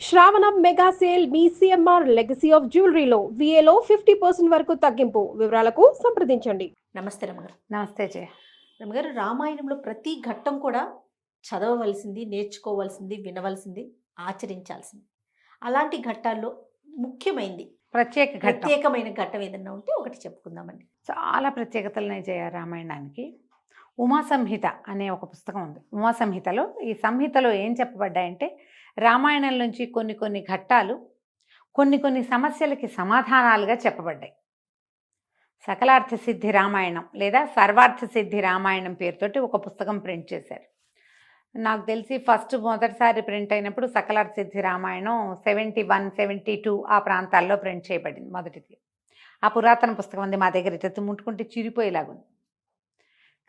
శ్రావణం mega sale మీ CMR legacy of జ్యువెలరీలో విఏలో 50% వరకు తగ్గింపు. వివరాలకు సంప్రదించండి. నమస్తే రమగారు. నమస్తే జయ. రమగారు, రామాయణంలో ప్రతి ఘట్టం కూడా చదవవలసింది, నేర్చుకోవాల్సింది, వినవలసింది, ఆచరించాల్సింది. అలాంటి ఘట్టాల్లో ముఖ్యమైనది ప్రత్యేకమైన ఘట్టం ఏదన్నా ఉంటే ఒకటి చెప్పుకుందామండి. చాలా ప్రత్యేకతలున్నాయి జయ రామాయణానికి. ఉమా సంహిత అనే ఒక పుస్తకం ఉంది. ఉమా సంహితలో ఈ సంహితలో ఏం చెప్పబడ్డాయంటే రామాయణం నుంచి కొన్ని ఘట్టాలు కొన్ని సమస్యలకి సమాధానాలుగా చెప్పబడ్డాయి. సకలార్థ సిద్ధి రామాయణం లేదా సర్వార్థ సిద్ధి రామాయణం పేరుతోటి ఒక పుస్తకం ప్రింట్ చేశారు. నాకు తెలిసి మొదటిసారి ప్రింట్ అయినప్పుడు సకలార్థ సిద్ధి రామాయణం 71, 72 ఆ ప్రాంతాల్లో ప్రింట్ చేయబడింది మొదటిది. ఆ పురాతన పుస్తకం ఉంది మా దగ్గర, ఇటు ముట్టుకుంటే చిరిపోయేలాగుంది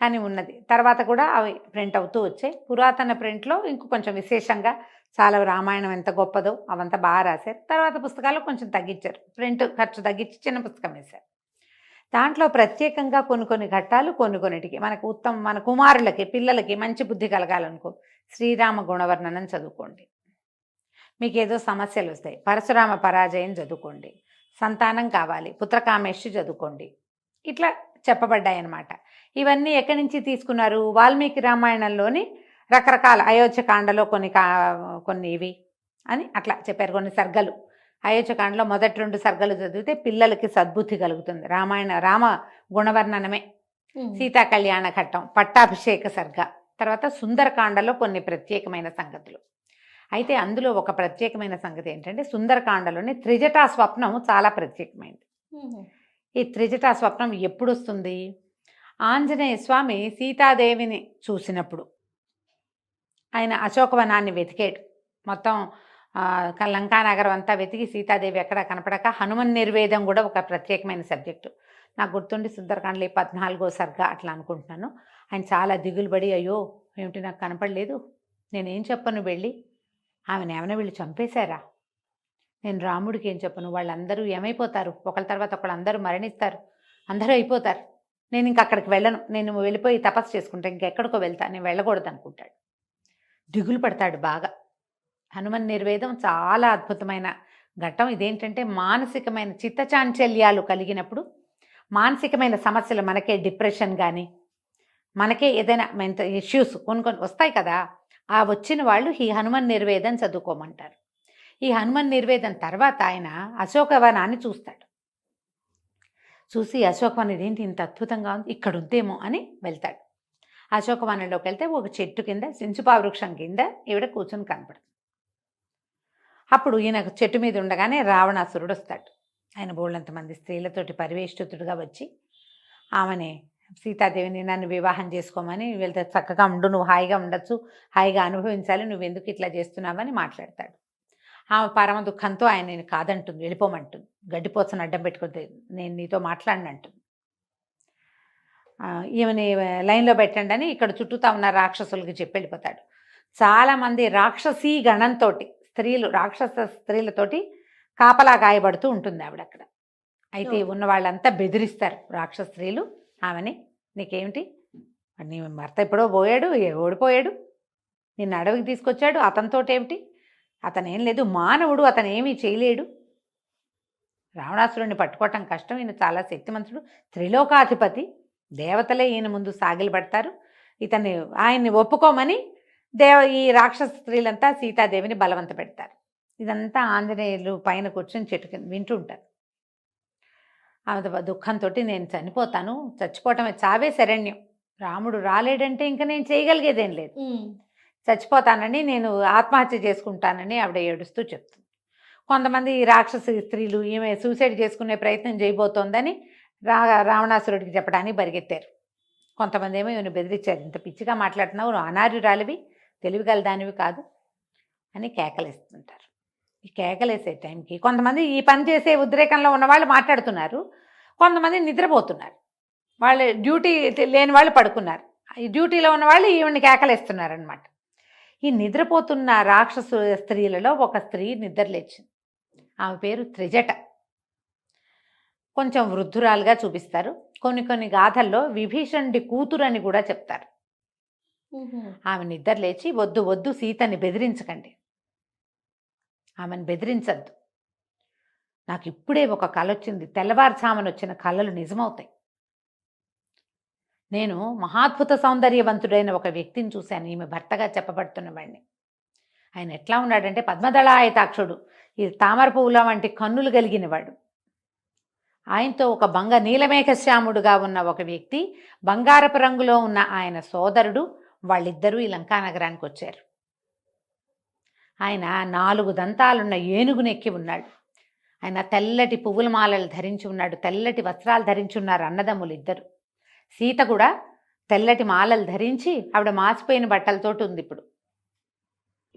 కానీ ఉన్నది. తర్వాత కూడా అవి ప్రింట్ అవుతూ వచ్చాయి. పురాతన ప్రింట్లో ఇంకో కొంచెం విశేషంగా చాలా రామాయణం ఎంత గొప్పదో అవంతా బాగా రాశారు. తర్వాత పుస్తకాలు కొంచెం తగ్గించారు, ప్రింట్ ఖర్చు తగ్గించి చిన్న పుస్తకం వేశారు. దాంట్లో ప్రత్యేకంగా కొన్ని ఘట్టాలు కొన్నిటికి మన కుమారులకి పిల్లలకి మంచి బుద్ధి కలగాలనుకో శ్రీరామ గుణవర్ణనం చదువుకోండి. మీకు ఏదో సమస్యలు వస్తాయి, పరశురామ పరాజయం చదువుకోండి. సంతానం కావాలి, పుత్రకామేష్టి చదువుకోండి. ఇట్లా చెప్పబడ్డాయి అన్నమాట. ఇవన్నీ ఎక్కడి నుంచి తీసుకున్నారు? వాల్మీకి రామాయణంలోని రకరకాల అయోధ్యకాండలో కొన్ని ఇవి అని అట్లా చెప్పారు. కొన్ని సర్గలు అయోధ్యకాండలో మొదటి 2 సర్గలు చదివితే పిల్లలకి సద్బుద్ధి కలుగుతుంది. రామ గుణవర్ణనమే, సీతా కళ్యాణ ఘట్టం, పట్టాభిషేక సర్గ, తర్వాత సుందరకాండలో కొన్ని ప్రత్యేకమైన సంగతులు. అయితే అందులో ఒక ప్రత్యేకమైన సంగతి ఏంటంటే సుందరకాండలోని త్రిజటా స్వప్నం చాలా ప్రత్యేకమైనది. ఈ త్రిజటా స్వప్నం ఎప్పుడు వస్తుంది? ఆంజనేయ స్వామి సీతాదేవిని చూసినప్పుడు ఆయన అశోకవనాన్ని వెతికాడు. మొత్తం లంకానగరం అంతా వెతికి సీతాదేవి ఎక్కడ కనపడక హనుమన్ నిర్వేదం కూడా ఒక ప్రత్యేకమైన సబ్జెక్టు. నాకు గుర్తుండి సుందరకాండలో 14వ సర్గ అట్లా అనుకుంటున్నాను. ఆయన చాలా దిగులు పడి, అయ్యో ఏమిటి నాకు కనపడలేదు, నేనేం చెప్పను వెళ్ళి, ఆమెను ఏమైనా వీళ్ళు చంపేశారా, నేను రాముడికి ఏం చెప్పను, వాళ్ళందరూ ఏమైపోతారు, ఒకళ్ళ తర్వాత ఒకళ్ళు అందరూ మరణిస్తారు, అందరూ అయిపోతారు, నేను ఇంక అక్కడికి వెళ్ళను, నేను వెళ్ళిపోయి తపస్సు చేసుకుంటా, ఇంకెక్కడికో వెళ్తా, నేను వెళ్ళకూడదు అనుకుంటాడు. దిగులు పడతాడు బాగా. హనుమన్ నిర్వేదం చాలా అద్భుతమైన ఘట్టం. ఇదేంటంటే మానసికమైన చిత్తచాంచల్యాలు కలిగినప్పుడు, మానసికమైన సమస్యలు, మనకే డిప్రెషన్ కానీ మనకే ఏదైనా మెంటల్ ఇష్యూస్ కొన్ని వస్తాయి కదా, ఆ వచ్చిన వాళ్ళు ఈ హనుమన్ నిర్వేదం చదువుకోమంటారు. ఈ హనుమన్ నిర్వేదం తర్వాత ఆయన అశోకవనాన్ని చూస్తాడు. చూసి అశోకవనం ఇదేంటి ఇంత అద్భుతంగా ఉంది, ఇక్కడ ఉందేమో అని వెళ్తాడు. అశోకవనంలోకి వెళ్తే ఒక చెట్టు కింద సించుపా వృక్షం కింద ఈవిడ కూర్చొని కనపడుతుంది. అప్పుడు ఈయన చెట్టు మీద ఉండగానే రావణాసురుడు వస్తాడు. ఆయన బోళ్ళంతమంది స్త్రీలతోటి పరివేష్టితుడుగా వచ్చి ఆమెని సీతాదేవిని నన్ను వివాహం చేసుకోమని, వెళ్తే చక్కగా ఉండు, నువ్వు హాయిగా ఉండొచ్చు, హాయిగా అనుభవించాలి, నువ్వు ఎందుకు ఇట్లా చేస్తున్నావని మాట్లాడతాడు. ఆమె పరమ దుఃఖంతో ఆయన నేను కాదంటుంది, వెళ్ళిపోమంటుంది, గడ్డిపోసను అడ్డం పెట్టుకుంటే నేను నీతో మాట్లాడినంటుంది. ఈమెని లైన్లో పెట్టండి అని ఇక్కడ చుట్టూతా ఉన్న రాక్షసులకి చెప్పి వెళ్ళిపోతాడు. చాలామంది రాక్షసీ గణంతో రాక్షస స్త్రీలతోటి కాపలా గాయపడుతూ ఉంటుంది ఆవిడ అక్కడ. అయితే ఉన్న వాళ్ళంతా బెదిరిస్తారు రాక్షస స్త్రీలు ఆమెని, నీకేమిటి, నీ భర్త ఎప్పుడో పోయాడు, ఓడిపోయాడు, నిన్ను అడవికి తీసుకొచ్చాడు, అతనితోటేమిటి, అతనేం లేదు, మానవుడు, అతను ఏమీ చేయలేడు, రావణాసురుడిని పట్టుకోవటం కష్టం, ఈయన చాలా శక్తిమంతుడు, త్రిలోకాధిపతి, దేవతలే ఈయన ముందు సాగిలపడతారు, ఆయన్ని ఒప్పుకోమని ఈ రాక్షస స్త్రీలంతా సీతాదేవిని బలవంత పెడతారు. ఇదంతా ఆంజనేయులు పైన కూర్చొని చెట్టు వింటూ ఉంటారు. ఆమె దుఃఖంతో నేను చనిపోతాను, చచ్చిపోవటమే, చావే శరణ్యం, రాముడు రాలేడంటే ఇంకా నేను చేయగలిగేదేం లేదు, చచ్చిపోతానని, నేను ఆత్మహత్య చేసుకుంటానని ఆవిడ ఏడుస్తూ చెప్తుంది. కొంతమంది రాక్షస స్త్రీలు ఈమె సూసైడ్ చేసుకునే ప్రయత్నం చేయబోతోందని రావణాసురుడికి చెప్పడానికి పరిగెత్తారు. కొంతమంది ఏమో ఈమెను బెదిరించారు, ఇంత పిచ్చిగా మాట్లాడుతున్నావు, అనార్యురాలివి, తెలివిగల దానివి కాదు అని కేకలేస్తుంటారు. ఈ కేకలేసే టైంకి కొంతమంది ఈ పని చేసే ఉద్రేకంలో ఉన్న వాళ్ళు మాట్లాడుతున్నారు, కొంతమంది నిద్రపోతున్నారు, వాళ్ళు డ్యూటీ లేని వాళ్ళు పడుకున్నారు, ఈ డ్యూటీలో ఉన్న వాళ్ళు ఈవిని కేకలేస్తున్నారనమాట. ఈ నిద్రపోతున్న రాక్షసు స్త్రీలలో ఒక స్త్రీ నిద్రలేచింది. ఆమె పేరు త్రిజట. కొంచెం వృద్ధురాలుగా చూపిస్తారు. కొన్ని గాథల్లో విభీషణుడి కూతురు అని కూడా చెప్తారు. ఆమె నిద్ర లేచి, వద్దు వద్దు, సీతని బెదిరించకండి, ఆమెను బెదిరించద్దు. నాకు ఇప్పుడే ఒక కల వచ్చింది, తెల్లవారుజామున వచ్చిన కళలు నిజమవుతాయి. నేను మహాద్భుత సౌందర్యవంతుడైన ఒక వ్యక్తిని చూశాను, ఈమె భర్తగా చెప్పబడుతున్నవాడిని. ఆయన ఎట్లా ఉన్నాడంటే పద్మదళాయతాక్షుడు, ఈ తామర పువ్వుల వంటి కన్నులు కలిగినవాడు. ఆయనతో ఒక నీలమేఘశ్యాముడుగా ఉన్న ఒక వ్యక్తి, బంగారపు రంగులో ఉన్న ఆయన సోదరుడు, వాళ్ళిద్దరూ ఈ లంకా నగరానికి వచ్చారు. ఆయన 4 దంతాలున్న ఏనుగునెక్కి ఉన్నాడు. ఆయన తెల్లటి పువ్వుల మాలలు ధరించి ఉన్నాడు, తెల్లటి వస్త్రాలు ధరించి ఉన్నారు అన్నదమ్ములు ఇద్దరు. సీత కూడా తెల్లటి మాలలు ధరించి, ఆవిడ మాసిపోయిన బట్టలతోటి ఉంది.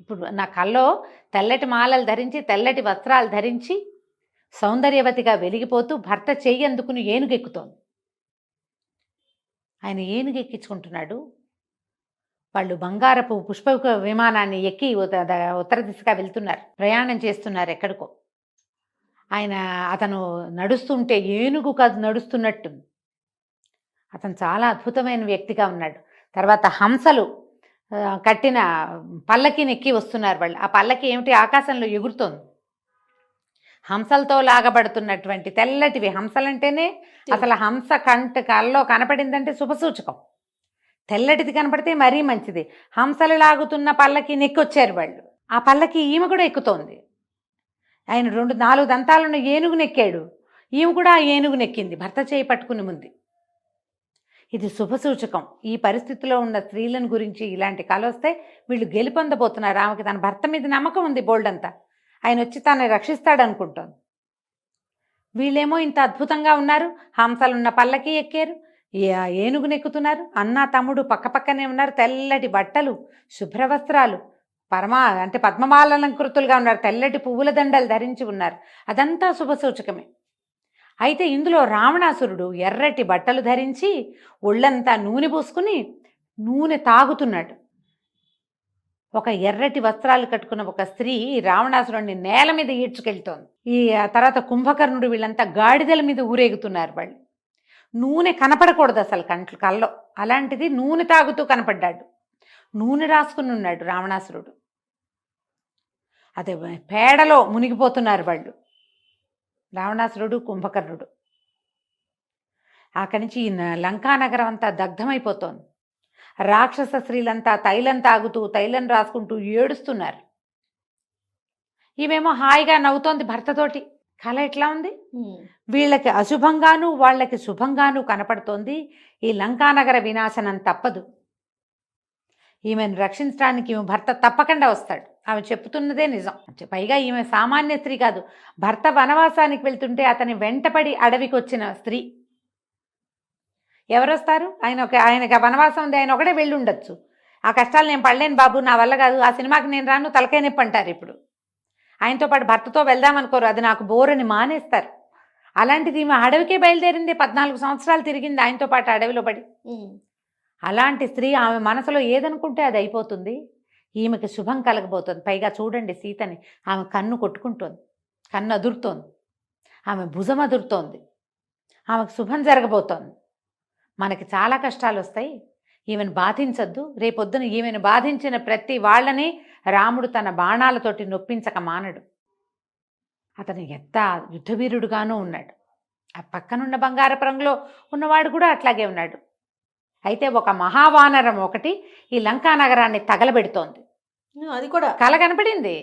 ఇప్పుడు నా కల్లో తెల్లటి మాలలు ధరించి, తెల్లటి వస్త్రాలు ధరించి, సౌందర్యవతిగా వెలిగిపోతూ భర్త చెయ్యి అందుకుని ఏనుగెక్కుతోంది. ఆయన ఏనుగెక్కించుకుంటున్నాడు. వాళ్ళు బంగారపు పుష్ప విమానాన్ని ఎక్కి ఉత్తర దిశగా వెళ్తున్నారు, ప్రయాణం చేస్తున్నారు ఎక్కడికో. అతను నడుస్తుంటే ఏనుగు కాదు నడుస్తున్నట్టు. అతను చాలా అద్భుతమైన వ్యక్తిగా ఉన్నాడు. తర్వాత హంసలు కట్టిన పల్లకిని ఎక్కి వస్తున్నారు వాళ్ళు. ఆ పల్లకి ఏమిటి, ఆకాశంలో ఎగురుతోంది. హంసలతో లాగబడుతున్నటువంటి తెల్లటివి. హంసలంటేనే అసలు హంస కల్లో కనపడిందంటే శుభసూచకం. తెల్లటిది కనపడితే మరీ మంచిది. హంసలు లాగుతున్న పల్లకి నెక్కొచ్చారు వాళ్ళు. ఆ పల్లకి ఈమె కూడా ఎక్కుతోంది. ఆయన 4 దంతాలున్న ఏనుగు నెక్కాడు, ఈమె కూడా ఆ ఏనుగు నెక్కింది భర్త చేయి పట్టుకుని ముందు. ఇది శుభసూచకం. ఈ పరిస్థితిలో ఉన్న స్త్రీలను గురించి ఇలాంటి కళ వస్తే వీళ్ళు గెలుపొందబోతున్నారు. ఆమెకి తన భర్త మీద నమ్మకం ఉంది బోల్డంతా. ఆయన వచ్చి తనని రక్షిస్తాడు అనుకుంటాను. వీళ్ళేమో ఇంత అద్భుతంగా ఉన్నారు, హంసలున్న పల్లకి ఎక్కారు, ఏనుగు నెక్కుతున్నారు. అన్న తమ్ముడు పక్కపక్కనే ఉన్నారు, తెల్లటి బట్టలు, శుభ్రవస్త్రాలు, అంటే పద్మమాలంకృతులుగా ఉన్నారు, తెల్లటి పువ్వుల దండలు ధరించి ఉన్నారు. అదంతా శుభసూచకమే. అయితే ఇందులో రావణాసురుడు ఎర్రటి బట్టలు ధరించి ఒళ్ళంతా నూనె పూసుకుని నూనె తాగుతున్నాడు. ఒక ఎర్రటి వస్త్రాలు కట్టుకున్న ఒక స్త్రీ రావణాసురుడిని నేల మీద ఈడ్చుకెళ్తోంది. ఈ తర్వాత కుంభకర్ణుడు, వీళ్ళంతా గాడిదల మీద ఊరేగుతున్నారు. వాళ్ళు నూనె కనపడకూడదు అసలు కల్లో, అలాంటిది నూనె తాగుతూ కనపడ్డాడు. నూనె రాసుకుని ఉన్నాడు రావణాసురుడు. అదే పేడలో మునిగిపోతున్నారు వాళ్ళు, రావణాసురుడు కుంభకర్ణుడు. అక్కడి నుంచి లంకానగరం అంతా దగ్ధమైపోతోంది. రాక్షస స్త్రీలంతా తైలం తాగుతూ తైలం రాసుకుంటూ ఏడుస్తున్నారు. ఈమెమో హాయిగా నవ్వుతోంది భర్తతోటి. కళ ఎట్లా ఉంది, వీళ్ళకి అశుభంగాను వాళ్ళకి శుభంగాను కనపడుతోంది. ఈ లంకానగర వినాశనం తప్పదు. ఈమెను రక్షించడానికి ఈమె భర్త తప్పకుండా వస్తాడు. ఆమె చెప్తున్నదే నిజం. పైగా ఈమె సామాన్య స్త్రీ కాదు, భర్త వనవాసానికి వెళ్తుంటే అతని వెంటపడి అడవికి వచ్చిన స్త్రీ. ఎవరు వస్తారు, ఆయనకి వనవాసం ఉంది, ఆయన ఒకటే వెళ్ళి ఉండొచ్చు. ఆ కష్టాలు నేను పడలేను బాబు, నా వల్ల కాదు, ఆ సినిమాకి నేను రాను, తలకాయ నొప్పి అంటారు. ఇప్పుడు ఆయనతో పాటు భర్తతో వెళ్దామనుకోరు, అది నాకు బోరని మానేస్తారు. అలాంటిది ఈమె అడవికే బయలుదేరింది, 14 సంవత్సరాలు తిరిగింది ఆయనతో పాటు అడవిలో పడి. అలాంటి స్త్రీ ఆమె మనసులో ఏదనుకుంటే అది అయిపోతుంది. ఈమెకి శుభం కలగబోతుంది. పైగా చూడండి సీతని, ఆమె కన్ను కొట్టుకుంటోంది, కన్ను అదురుతోంది, ఆమె భుజం అదురుతోంది, ఆమెకు శుభం జరగబోతోంది. మనకి చాలా కష్టాలు వస్తాయి, ఈమెను బాధించద్దు. రేపొద్దున ఈమెను బాధించిన ప్రతి వాళ్ళని రాముడు తన బాణాలతోటి నొప్పించక మానడు. అతను ఎంత యుద్ధవీరుడుగానూ ఉన్నాడు. ఆ పక్కనున్న బంగారపు రంగులో ఉన్నవాడు కూడా అట్లాగే ఉన్నాడు. అయితే ఒక మహావానరం ఒకటి ఈ లంకా నగరాన్ని తగలబెడుతోంది. అది కూడా కల కనపడింది.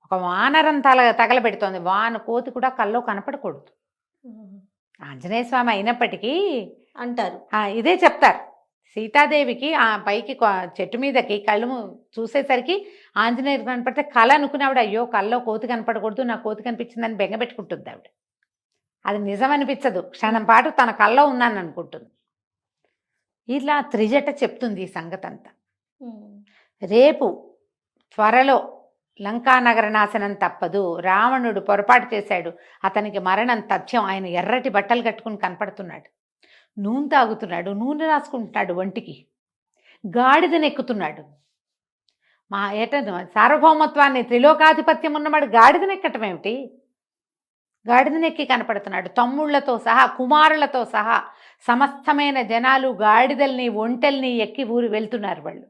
ఒక వానరం తగలబెడుతోంది. కోతి కూడా కల్లో కనపడకూడదు. ఆంజనేయ స్వామి అయినప్పటికీ అంటారు, ఇదే చెప్తారు. సీతాదేవికి ఆ పైకి చెట్టు మీదకి కళ్ళు చూసేసరికి ఆంజనేయుడు కనపడితే కళ అనుకునేవాడు, అయ్యో కల్లో కోతి కనపడకూడదు, నా కోతి కనిపించిందని బెంగపెట్టుకుంటుంది ఆవిడ. అది నిజం అనిపించదు, క్షణం పాటు తన కల్లో ఉన్నాను అనుకుంటుంది. ఇలా త్రిజట చెప్తుంది ఈ సంగతి అంతా. రేపు త్వరలో లంకానగర నాశనం తప్పదు. రావణుడు పొరపాటు చేశాడు, అతనికి మరణం తథ్యం. ఆయన ఎర్రటి బట్టలు కట్టుకుని కనపడుతున్నాడు, నూనె తాగుతున్నాడు, నూనె రాసుకుంటున్నాడు ఒంటికి, గాడిదనెక్కుతున్నాడు. సార్వభౌమత్వాన్ని, త్రిలోకాధిపత్యం ఉన్నవాడు గాడిదనెక్కటం ఏమిటి? గాడిదనెక్కి కనపడుతున్నాడు. తమ్ముళ్లతో సహా, కుమారులతో సహా సమస్తమైన జనాలు గాడిదల్ని ఒంటెల్ని ఎక్కి ఊరు వెళ్తున్నారు వాళ్ళు.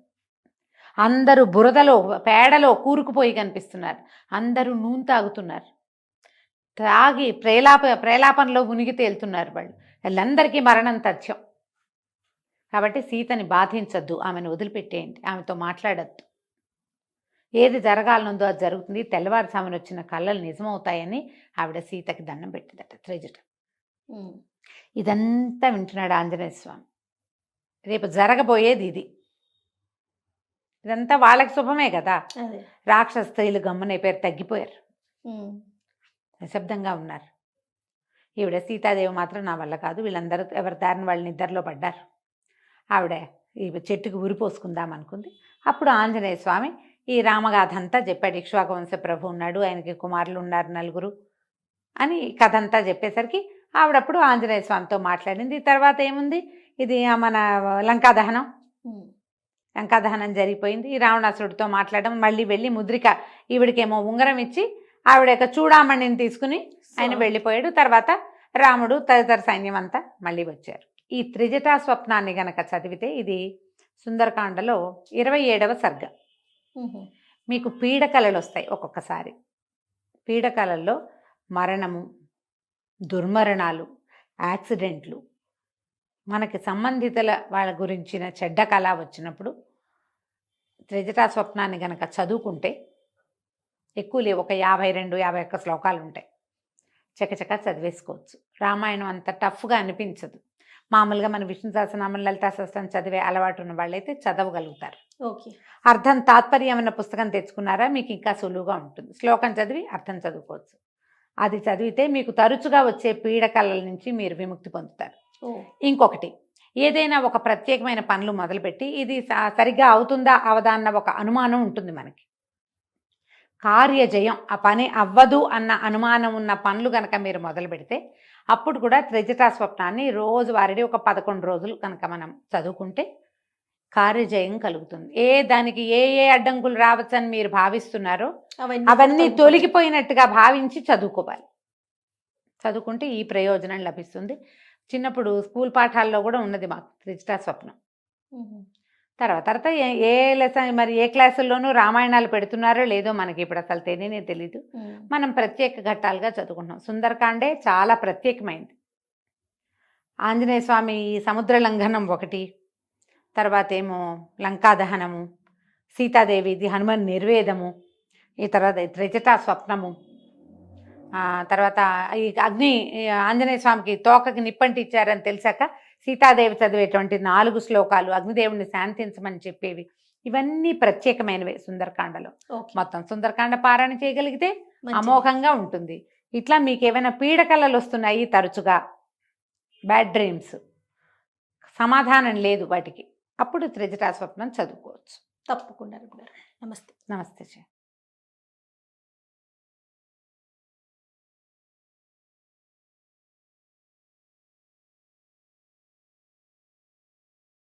అందరూ బురదలో పేడలో కూరుకుపోయి కనిపిస్తున్నారు. అందరూ నూనె తాగుతున్నారు, తాగి ప్రేలాపనలో మునిగి తేలుతున్నారు. వాళ్ళందరికీ మరణం తథ్యం. కాబట్టి సీతని బాధించద్దు, ఆమెను వదిలిపెట్టేయండి, ఆమెతో మాట్లాడద్దు. ఏది జరగాలనుందో అది జరుగుతుంది, తెల్లవారుసామున వచ్చిన కళ్ళలు నిజమవుతాయని ఆవిడ సీతకి దండం పెట్టిందట త్రిజట. ఇదంతా వింటున్నాడు ఆంజనేయ స్వామి. రేపు జరగబోయేది ఇది. ఇదంతా వాళ్ళకి శుభమే కదా. రాక్షస స్త్రీలు గమ్మునైపోయారు, తగ్గిపోయారు, నిశ్శబ్దంగా ఉన్నారు. ఈవిడ సీతాదేవి మాత్రం నా వల్ల కాదు, వీళ్ళందరూ ఎవరి దారిని వాళ్ళ నిద్రలో పడ్డారు. ఆవిడ ఈ చెట్టుకు ఉరిపోసుకుందాం అనుకుంది. అప్పుడు ఆంజనేయ స్వామి ఈ రామగాథ అంతా చెప్పాడు. ఇక్ష్వాకు వంశ ప్రభు ఉన్నాడు, ఆయనకి కుమారులు ఉన్నారు 4 అని కథ అంతా చెప్పేసరికి ఆవిడప్పుడు ఆంజనేయ స్వామితో మాట్లాడింది. తర్వాత ఏముంది, ఇది మన లంకాదహనం జరిగిపోయింది. ఈ రావణాసురుడితో మాట్లాడడం, మళ్ళీ వెళ్ళి ముద్రిక ఈవిడికేమో ఉంగరం ఇచ్చి ఆవిడ యొక్క చూడామణిని తీసుకుని ఆయన వెళ్ళిపోయాడు. తర్వాత రాముడు తదితర సైన్యం అంతా మళ్ళీ వచ్చారు. ఈ త్రిజటా స్వప్నాన్ని గనక చదివితే ఇది సుందరకాండలో 27వ సర్గ. మీకు పీడకలలు వస్తాయి ఒక్కొక్కసారి. పీడకలల్లో మరణము, దుర్మరణాలు, యాక్సిడెంట్లు, మనకి సంబంధితుల వాళ్ళ గురించిన చెడ్డ కళ వచ్చినప్పుడు త్రిజటా స్వప్నాన్ని గనక చదువుకుంటే ఎక్కువ లేవు, ఒక 52-51 శ్లోకాలు ఉంటాయి, చకచక చదివేసుకోవచ్చు. రామాయణం అంత టఫ్గా అనిపించదు. మామూలుగా మన విష్ణు సహస్రనామం, లలితా సహస్రం చదివే అలవాటు ఉన్న వాళ్ళైతే చదవగలుగుతారు. అర్థం తాత్పర్యం అన్న పుస్తకం తెచ్చుకున్నారా మీకు ఇంకా సులువుగా ఉంటుంది. శ్లోకం చదివి అర్థం చదువుకోవచ్చు. అది చదివితే మీకు తరచుగా వచ్చే పీడకల నుంచి మీరు విముక్తి పొందుతారు. ఇంకొకటి, ఏదైనా ఒక ప్రత్యేకమైన పనులు మొదలుపెట్టి ఇది సరిగ్గా అవుతుందా అవదా అన్న ఒక అనుమానం ఉంటుంది మనకి. కార్యజయం, ఆ పని అవ్వదు అన్న అనుమానం ఉన్న పనులు కనుక మీరు మొదలు పెడితే అప్పుడు కూడా త్రిజటా స్వప్నాన్ని రోజువారీ ఒక 11 రోజులు కనుక మనం చదువుకుంటే కార్యజయం కలుగుతుంది. దానికి ఏ అడ్డంకులు రావచ్చని మీరు భావిస్తున్నారో అవన్నీ తొలగిపోయినట్టుగా భావించి చదువుకోవాలి. చదువుకుంటే ఈ ప్రయోజనం లభిస్తుంది. చిన్నప్పుడు స్కూల్ పాఠాల్లో కూడా ఉన్నది మాకు త్రిజటా స్వప్నం. తర్వాత ఏ లెసన్ మరి ఏ క్లాసుల్లోనూ రామాయణాలు పెడుతున్నారో లేదో మనకి ఇప్పుడు అసలు తెలీదు. మనం ప్రత్యేక ఘట్టాలుగా చదువుకుంటున్నాం. సుందరకాండే చాలా ప్రత్యేకమైంది. ఆంజనేయ స్వామి సముద్ర లంఘనం ఒకటి, తర్వాత ఏమో లంకాదహనము, సీతాదేవిది హనుమాన్ నిర్వేదము, ఈ తర్వాత త్రిజటా స్వప్నము, తర్వాత ఈ ఆంజనేయ స్వామికి తోకకి నిప్పంటి ఇచ్చారని తెలిసాక సీతాదేవి చదివేటువంటి 4 శ్లోకాలు అగ్నిదేవుని శాంతించమని చెప్పేవి, ఇవన్నీ ప్రత్యేకమైనవే సుందరకాండలో. మొత్తం సుందరకాండ పారాయణ చేయగలిగితే అమోఘంగా ఉంటుంది. ఇట్లా మీకు ఏమైనా పీడకలలు వస్తున్నాయి తరచుగా, బ్యాడ్ డ్రీమ్స్, సమాధానం లేదు వాటికి, అప్పుడు త్రిజటా స్వప్నం చదువుకోవచ్చు. తప్పకుండా. నమస్తే. నమస్తే.